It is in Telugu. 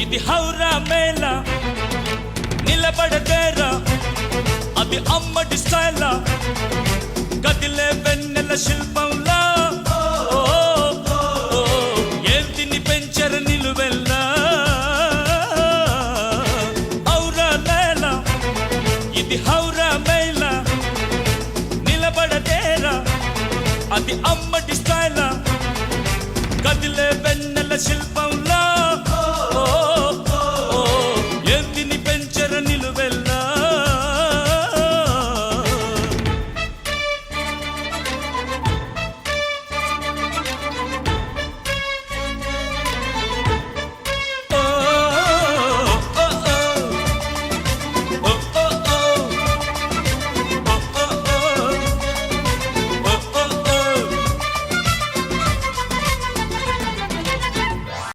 ఇది హౌరా మేళ నిలబడదేరా అది అమ్మడి స్టైలా కదిలే వెన్నెల శిల్పంలా ఏంటిని పెంచర నిలువెల్లా హౌరా మేళ ఇది హౌరా మేళ నిలబడదేరా అది అమ్మడి స్టైలా కదిలే వెన్నెల శిల్పం